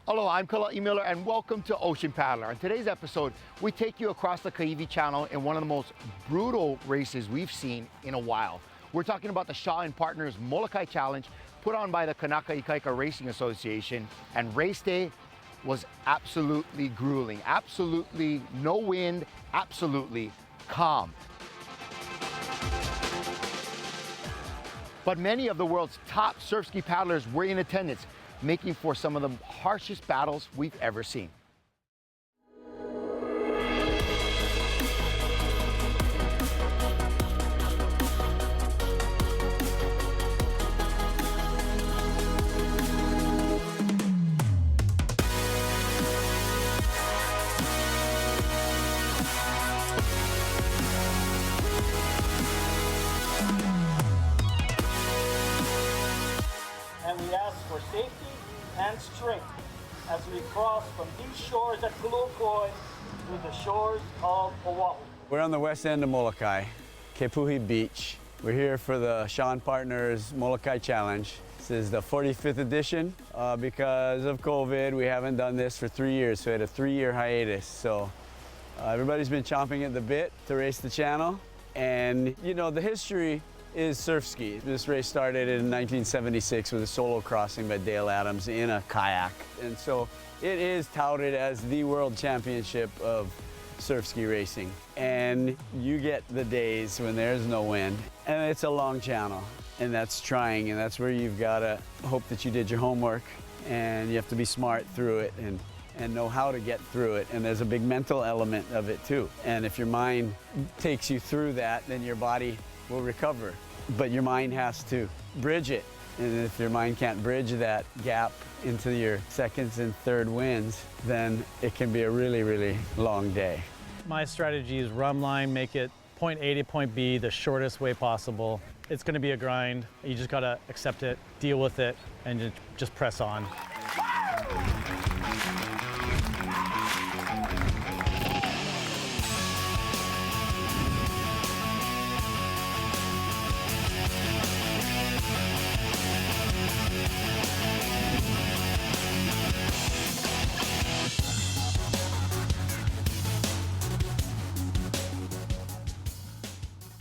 Hello, I'm Kaiwi Miller and welcome to Ocean Paddler. In today's episode, we take you across the Kaiwi Channel in one of the most brutal races we've seen in a while. We're talking about the Shaw and Partners Molokai Challenge put on by the Kanaka Ikaika Racing Association, and race day was absolutely grueling. Absolutely no wind, absolutely calm. But many of the world's top surf ski paddlers were in attendance, making for some of the harshest battles we've ever seen. And we ask for safety and strength as we cross from these shores at Kuluakoi to the shores of Oahu. We're on the west end of Molokai, Kepuhi Beach. We're here for the Shaw and Partners Molokai Challenge. This is the 45th edition. Because of COVID, we haven't done this for 3 years, so we had a 3-year hiatus. So everybody's been chomping at the bit to race the channel. And you know, the history is surf ski. This race started in 1976 with a solo crossing by Dale Adams in a kayak. And so it is touted as the world championship of surf ski racing. And you get the days when there's no wind. And it's a long channel, and that's trying, and that's where you've got to hope that you did your homework, and you have to be smart through it and know how to get through it. And there's a big mental element of it too. And if your mind takes you through that, then your body will recover, but your mind has to bridge it. And if your mind can't bridge that gap into your seconds and third winds, then it can be a really, really long day. My strategy is run line, make it point A to point B the shortest way possible. It's going to be a grind. You just got to accept it, deal with it, and just press on.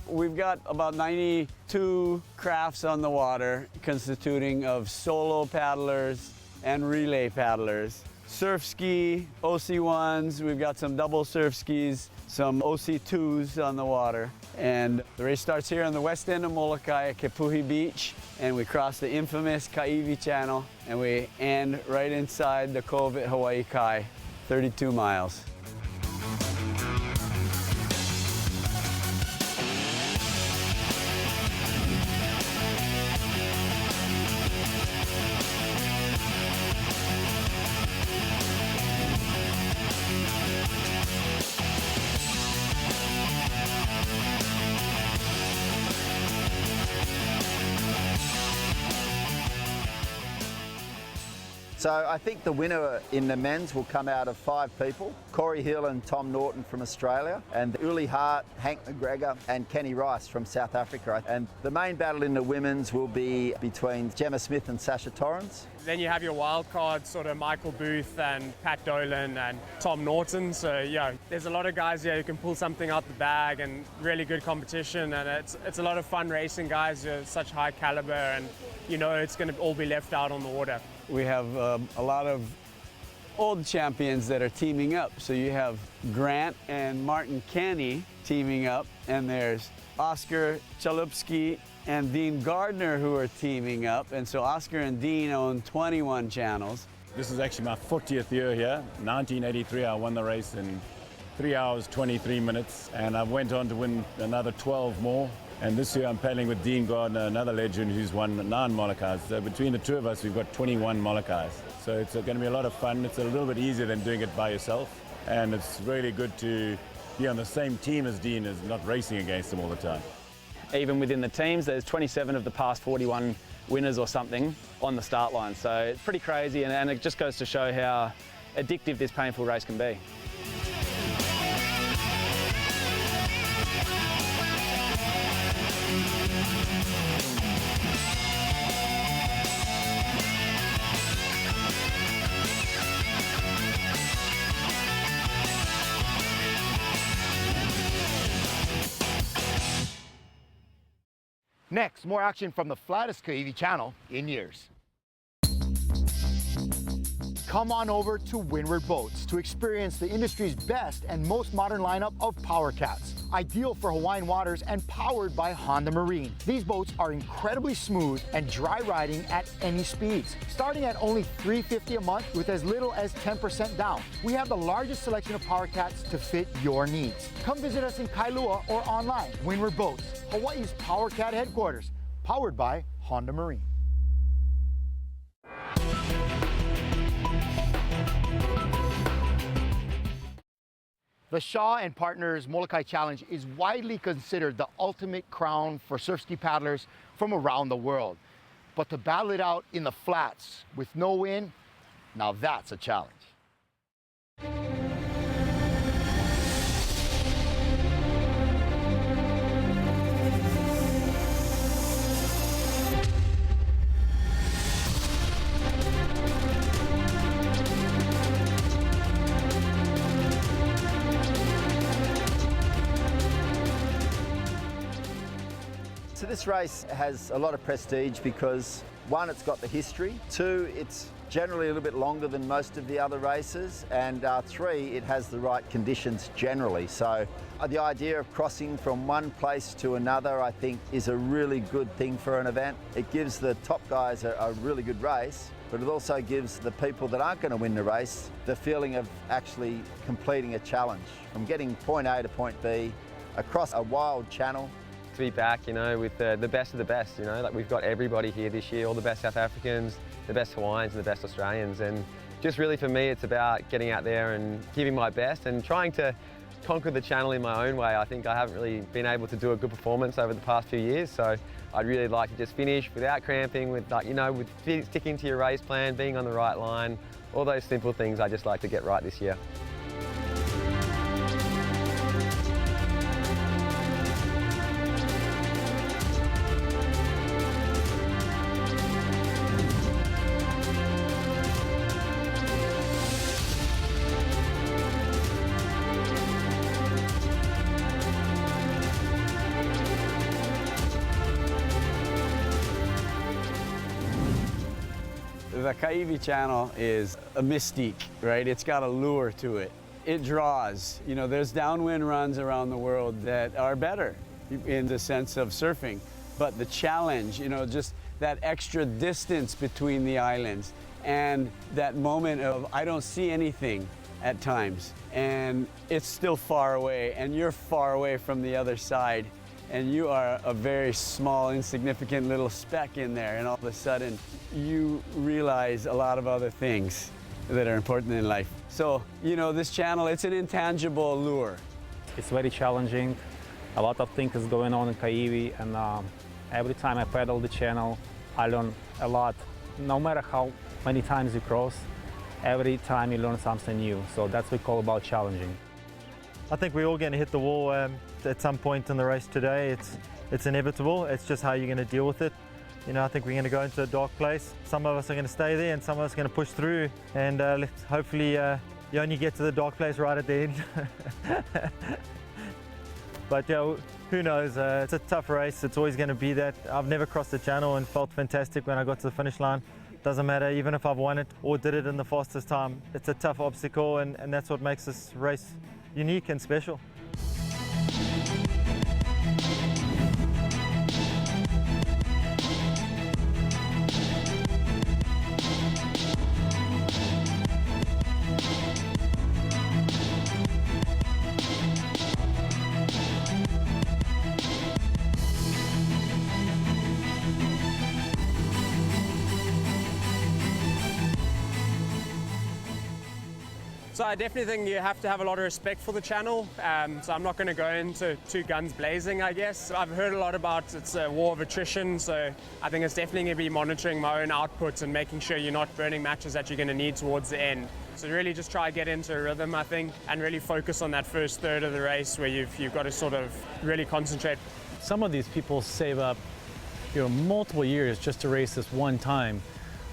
We've got about 92 crafts on the water, constituting of solo paddlers and relay paddlers. Surf ski, OC1s, we've got some double surf skis, some OC2s on the water. And the race starts here on the west end of Molokai at Kepuhi Beach, and we cross the infamous Kaiwi Channel, and we end right inside the cove at Hawaii Kai, 32 miles. So I think the winner in the men's will come out of 5 people: Corey Hill and Tom Norton from Australia, and Uli Hart, Hank McGregor and Kenny Rice from South Africa. And the main battle in the women's will be between Gemma Smith and Sasha Torrens. Then you have your wild cards, sort of Michael Booth and Pat Dolan and Tom Norton. So yeah, there's a lot of guys here who can pull something out the bag, and really good competition. And it's a lot of fun racing guys. Such high caliber, and you know it's going to all be left out on the water. We have a lot of old champions that are teaming up. So you have Grant and Martin Kenny teaming up, and there's Oscar Chalupski and Dean Gardner who are teaming up. And so Oscar and Dean own 21 channels. This is actually my 40th year here. 1983, I won the race in 3 hours, 23 minutes, and I went on to win another 12 more. And this year I'm paddling with Dean Gardner, another legend who's won 9 Molokais. So between the two of us, we've got 21 Molokais. So it's going to be a lot of fun. It's a little bit easier than doing it by yourself. And it's really good to be on the same team as Dean, as not racing against him all the time. Even within the teams, there's 27 of the past 41 winners or something on the start line. So it's pretty crazy, and it just goes to show how addictive this painful race can be. Next, more action from the flattest Kaiwi channel in years. Come on over to Windward Boats to experience the industry's best and most modern lineup of power cats. Ideal for Hawaiian waters and powered by Honda Marine. These boats are incredibly smooth and dry riding at any speeds. Starting at only $350 a month with as little as 10% down. We have the largest selection of power cats to fit your needs. Come visit us in Kailua or online. Windward Boats, Hawaii's power cat headquarters, powered by Honda Marine. The Shaw and Partners Molokai Challenge is widely considered the ultimate crown for surf ski paddlers from around the world. But to battle it out in the flats with no wind, now that's a challenge. So this race has a lot of prestige because, one, it's got the history, two, it's generally a little bit longer than most of the other races, and three, it has the right conditions generally. So the idea of crossing from one place to another, I think, is a really good thing for an event. It gives the top guys a really good race, but it also gives the people that aren't going to win the race the feeling of actually completing a challenge, from getting point A to point B across a wild channel. To be back, you know, with the best of the best, you know, like we've got everybody here this year, all the best South Africans, the best Hawaiians and the best Australians, and just really for me it's about getting out there and giving my best and trying to conquer the channel in my own way. I think I haven't really been able to do a good performance over the past few years, so I'd really like to just finish without cramping, with, like, you know, with sticking to your race plan, being on the right line, all those simple things I just like to get right this year. The Kaiwi channel is a mystique, right? It's got a lure to it. It draws. You know, there's downwind runs around the world that are better in the sense of surfing, but the challenge, you know, just that extra distance between the islands and that moment of I don't see anything at times, and it's still far away, and you're far away from the other side, and you are a very small, insignificant little speck in there, and all of a sudden you realize a lot of other things that are important in life. So, you know, this channel, it's an intangible lure. It's very challenging. A lot of things is going on in Kaiwi, and every time I paddle the channel, I learn a lot. No matter how many times you cross, every time you learn something new. So that's what we call about challenging. I think we're all going to hit the wall at some point in the race today. It's inevitable. It's just how you're going to deal with it. You know, I think we're going to go into a dark place. Some of us are going to stay there and some of us are going to push through, and hopefully you only get to the dark place right at the end. But yeah, who knows? It's a tough race. It's always going to be that. I've never crossed the channel and felt fantastic when I got to the finish line. Doesn't matter, even if I've won it or did it in the fastest time. It's a tough obstacle, and that's what makes this race unique and special. So I definitely think you have to have a lot of respect for the channel. So I'm not going to go into two guns blazing, I guess. I've heard a lot about it's a war of attrition, so I think it's definitely going to be monitoring my own output and making sure you're not burning matches that you're going to need towards the end. So really just try to get into a rhythm, I think, and really focus on that first third of the race where you've got to sort of really concentrate. Some of these people save up, multiple years just to race this one time.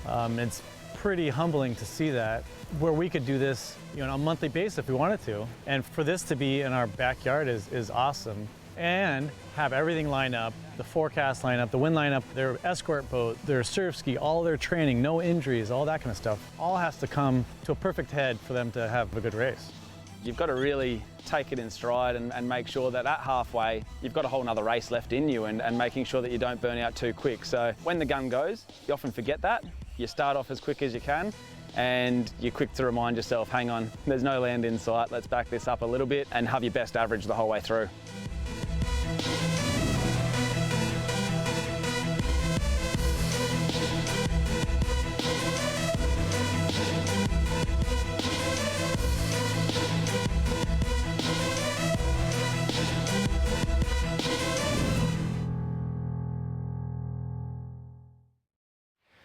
It's pretty humbling to see that, where we could do this on a monthly basis if we wanted to. And for this to be in our backyard is awesome. And have everything line up, the forecast line up, the wind line up, their escort boat, their surf ski, all their training, no injuries, all that kind of stuff. All has to come to a perfect head for them to have a good race. You've got to really take it in stride and make sure that at halfway, you've got a whole nother race left in you and making sure that you don't burn out too quick. So when the gun goes, you often forget that. You start off as quick as you can and you're quick to remind yourself, hang on, there's no land in sight, let's back this up a little bit and have your best average the whole way through.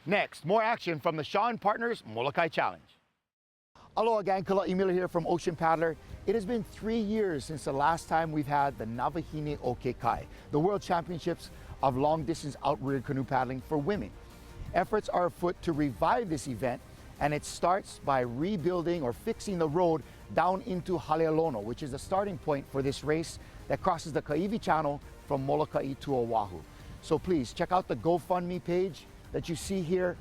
Next, more action from the Sean Partners Molokai Challenge. Aloha gang, Kala Emile here from Ocean Paddler. It has been 3 years since the last time we've had the Navahine o Kekai, the World Championships of long distance outrigger canoe paddling for women. Efforts are afoot to revive this event, and it starts by rebuilding or fixing the road down into Halealono, which is the starting point for this race that crosses the Kaiwi Channel from Molokai to Oahu. So please check out the GoFundMe page that you see here,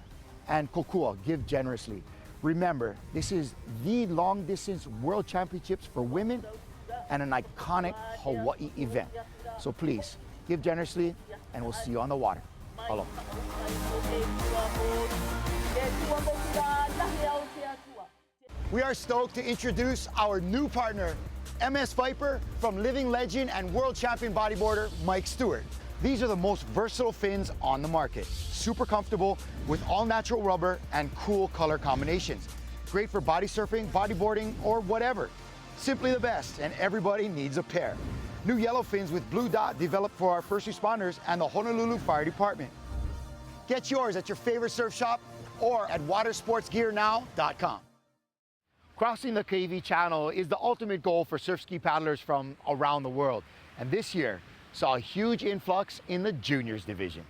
and kokua, give generously. Remember, this is the long distance world championships for women and an iconic Hawaii event. So please, give generously and we'll see you on the water. Aloha. We are stoked to introduce our new partner, MS Viper, from living legend and world champion bodyboarder, Mike Stewart. These are the most versatile fins on the market. Super comfortable with all natural rubber and cool color combinations. Great for body surfing, bodyboarding, or whatever. Simply the best, and everybody needs a pair. New yellow fins with blue dot developed for our first responders and the Honolulu Fire Department. Get yours at your favorite surf shop or at watersportsgearnow.com. Crossing the Kaiwi Channel is the ultimate goal for surf ski paddlers from around the world. And this year, saw a huge influx in the juniors division.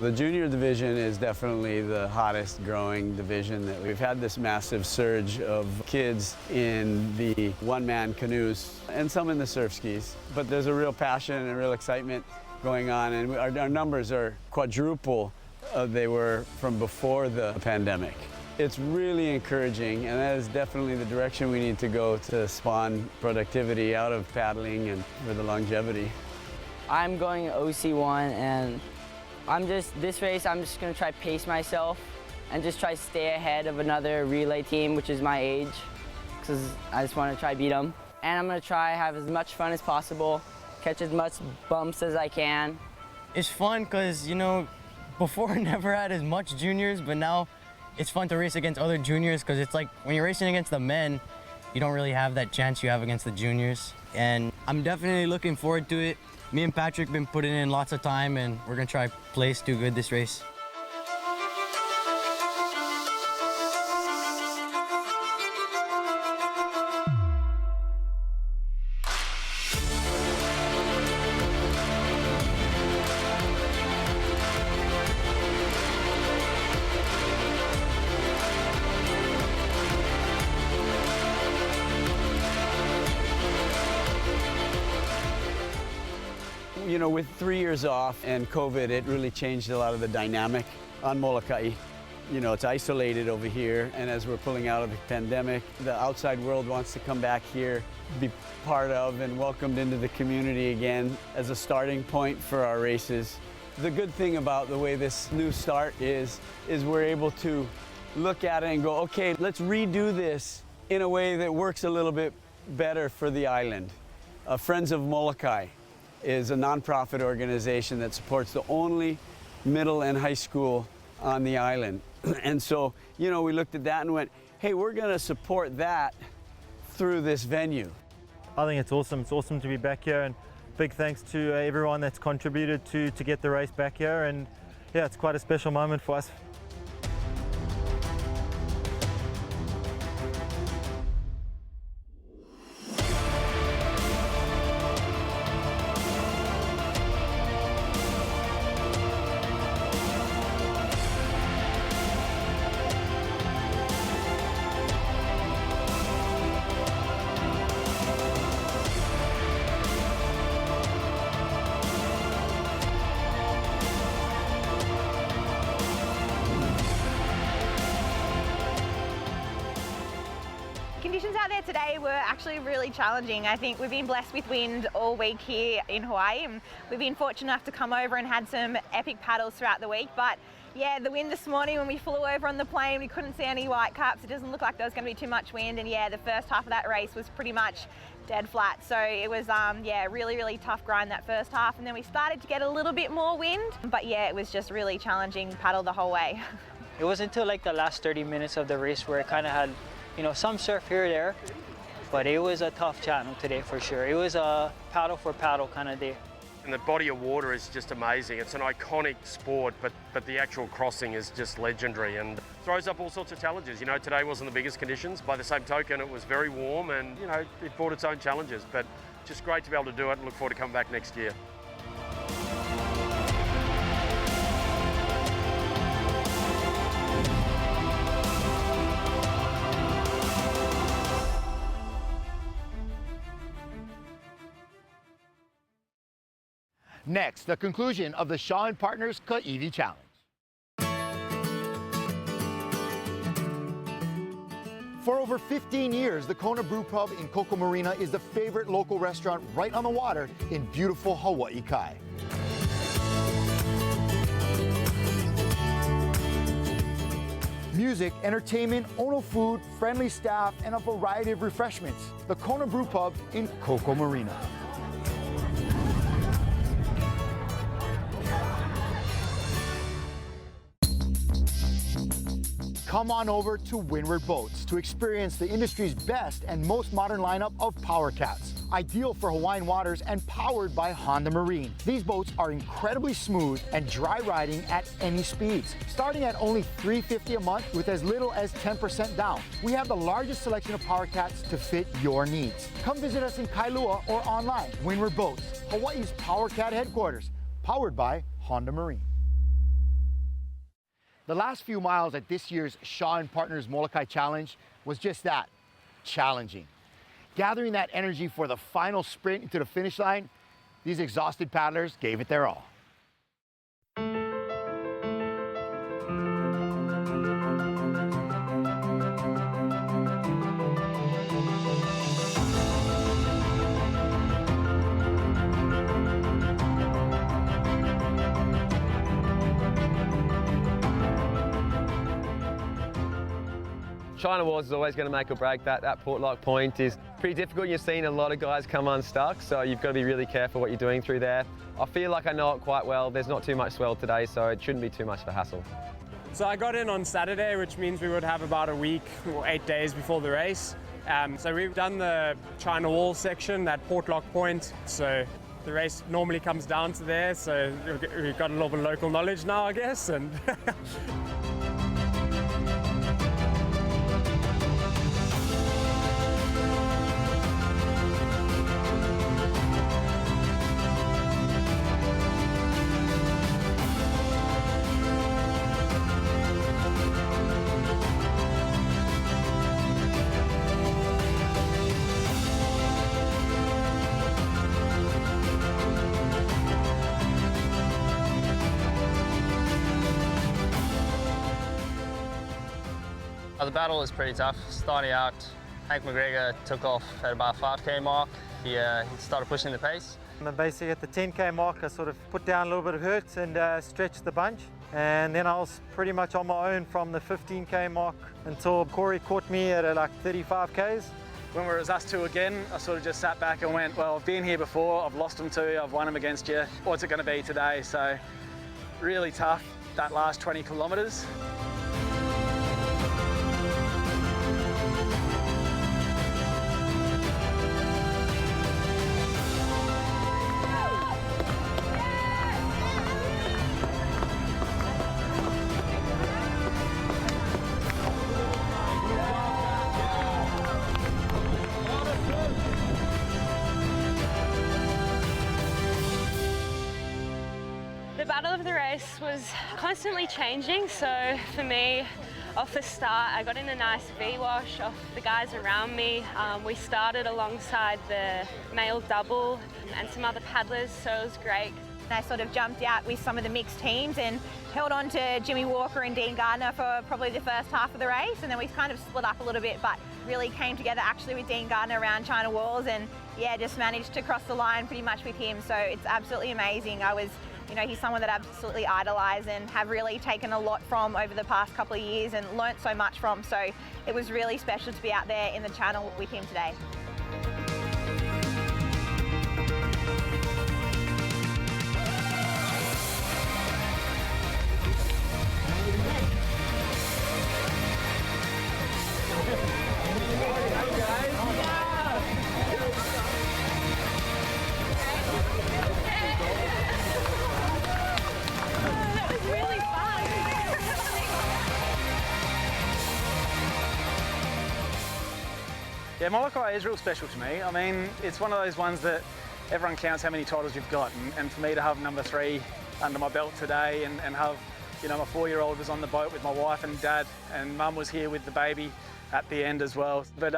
The junior division is definitely the hottest growing division. That we've had this massive surge of kids in the one-man canoes and some in the surf skis. But there's a real passion and a real excitement going on, and our numbers are quadruple they were from before the pandemic. It's really encouraging, and that is definitely the direction we need to go to spawn productivity out of paddling and for the longevity. I'm going OC1, and this race, I'm just gonna try pace myself and just try to stay ahead of another relay team, which is my age, because I just want to try beat them. And I'm gonna try have as much fun as possible, catch as much bumps as I can. It's fun because, before I never had as much juniors, but now it's fun to race against other juniors because it's like when you're racing against the men, you don't really have that chance you have against the juniors. And I'm definitely looking forward to it. Me and Patrick been putting in lots of time, and we're gonna try place, do good this race. With 3 years off and COVID, it really changed a lot of the dynamic on Molokai. It's isolated over here, and as we're pulling out of the pandemic, the outside world wants to come back here, be part of and welcomed into the community again as a starting point for our races. The good thing about the way this new start is we're able to look at it and go, okay, let's redo this in a way that works a little bit better for the island. Friends of Molokai is a nonprofit organization that supports the only middle and high school on the island. And so, you know, we looked at that and went, hey, we're gonna support that through this venue. I think it's awesome. It's awesome to be back here, and big thanks to everyone that's contributed to get the race back here. And yeah, it's quite a special moment for us. Conditions out there today were actually really challenging. I think we've been blessed with wind all week here in Hawaii, and we've been fortunate enough to come over and had some epic paddles throughout the week. But yeah, the wind this morning when we flew over on the plane, we couldn't see any white caps. It doesn't look like there was going to be too much wind, and yeah, the first half of that race was pretty much dead flat. So it was yeah, really tough grind that first half, and then we started to get a little bit more wind. But yeah, it was just really challenging paddle the whole way. It wasn't until like the last 30 minutes of the race where it kind of had, you know, some surf here or there, but it was a tough channel today for sure. It was a paddle for paddle kind of day. And the body of water is just amazing. It's an iconic sport, but the actual crossing is just legendary and throws up all sorts of challenges. You know, today wasn't the biggest conditions. By the same token, it was very warm and, you know, it brought its own challenges, but just great to be able to do it and look forward to coming back next year. Next, the conclusion of the Shaw and Partners Kaiwi Challenge. For over 15 years, the Kona Brew Pub in Koko Marina is the favorite local restaurant right on the water in beautiful Hawaii Kai. Music, entertainment, Ono food, friendly staff, and a variety of refreshments. The Kona Brew Pub in Koko Marina. Come on over to Windward Boats to experience the industry's best and most modern lineup of power cats. Ideal for Hawaiian waters and powered by Honda Marine. These boats are incredibly smooth and dry riding at any speeds. Starting at only $350 a month with as little as 10% down. We have the largest selection of power cats to fit your needs. Come visit us in Kailua or online. Windward Boats, Hawaii's power cat headquarters, powered by Honda Marine. The last few miles at this year's Shaw and Partners Molokai Challenge was just that, challenging. Gathering that energy for the final sprint into the finish line, these exhausted paddlers gave it their all. China Wars is always going to make or break. That port lock point is pretty difficult. You've seen a lot of guys come unstuck, so you've got to be really careful what you're doing through there. I feel like I know it quite well. There's not too much swell today, so it shouldn't be too much of a hassle. So I got in on Saturday, which means we would have about a week or 8 days before the race. So we've done the China Wall section, that port lock point. So the race normally comes down to there, so we've got a little bit of local knowledge now, I guess. And The battle was pretty tough. Starting out, Hank McGregor took off at about 5K mark. He started pushing the pace. And then basically at the 10K mark, I sort of put down a little bit of hurt and stretched the bunch. And then I was pretty much on my own from the 15K mark until Corey caught me at like 35Ks. When it was us two again, I sort of just sat back and went, well, I've been here before, I've lost them to you, I've won them against you. What's it going to be today? So really tough, that last 20 kilometres. The battle of the race was constantly changing, so for me, off the start, I got in a nice V-wash off the guys around me. We started alongside the male double and some other paddlers, so it was great. I sort of jumped out with some of the mixed teams and held on to Jimmy Walker and Dean Gardner for probably the first half of the race, and then we kind of split up a little bit, but really came together actually with Dean Gardner around China Walls, and yeah, just managed to cross the line pretty much with him, so it's absolutely amazing. He's someone that I absolutely idolise and have really taken a lot from over the past couple of years and learnt so much from, so it was really special to be out there in the channel with him today. Yeah, Molokai is real special to me. I mean, it's one of those ones that everyone counts how many titles you've got, and for me to have number 3 under my belt today and have, my 4-year-old was on the boat with my wife and dad, and mum was here with the baby at the end as well. But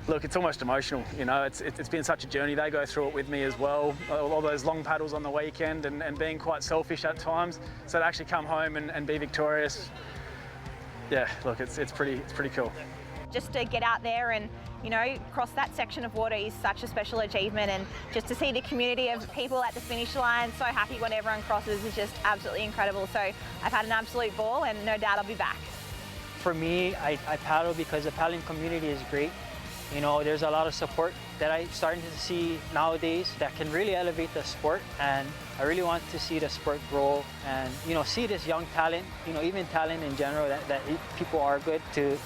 look, it's almost emotional, it's been such a journey. They go through it with me as well, all those long paddles on the weekend and being quite selfish at times. So to actually come home and be victorious, yeah, look, it's pretty cool. Just to get out there and cross that section of water is such a special achievement, and just to see the community of people at the finish line so happy when everyone crosses is just absolutely incredible. So I've had an absolute ball, and no doubt I'll be back. For me, I paddle because the paddling community is great. There's a lot of support that I'm starting to see nowadays that can really elevate the sport, and I really want to see the sport grow and see this young talent, even talent in general, that people are good to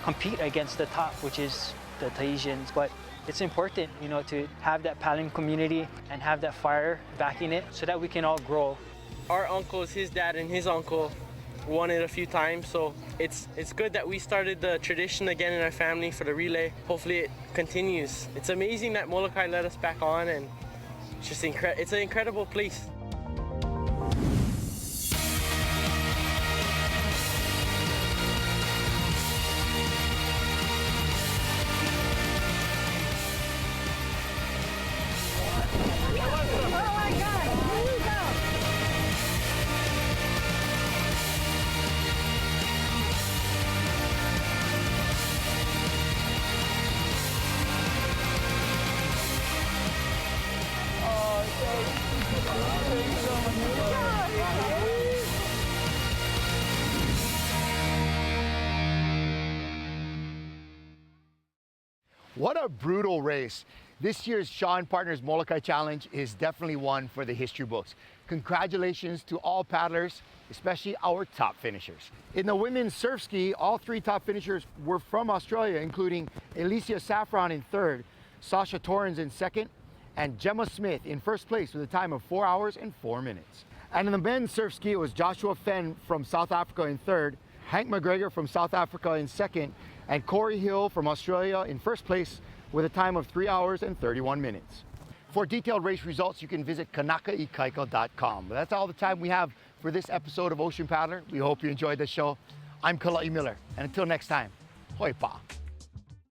compete against the top, which is the Tahitians. But it's important to have that paddling community and have that fire backing it so that we can all grow. Our uncles, his dad and his uncle won it a few times, so it's good that we started the tradition again in our family for the relay. Hopefully it continues. It's amazing that Molokai let us back on, and it's just it's an incredible place. What a brutal race. This year's Sean Partners Molokai Challenge is definitely one for the history books. Congratulations to all paddlers, especially our top finishers. In the women's surf ski, all 3 top finishers were from Australia, including Alicia Saffron in 3rd, Sasha Torrens in 2nd, and Gemma Smith in 1st place with a time of 4 hours and 4 minutes. And in the men's surf ski, it was Joshua Fenn from South Africa in 3rd, Hank McGregor from South Africa in 2nd, and Corey Hill from Australia in 1st place with a time of 3 hours and 31 minutes. For detailed race results, you can visit kanakaikaika.com. But that's all the time we have for this episode of Ocean Paddler. We hope you enjoyed the show. I'm Kaiwi Miller, and until next time, hoi pa.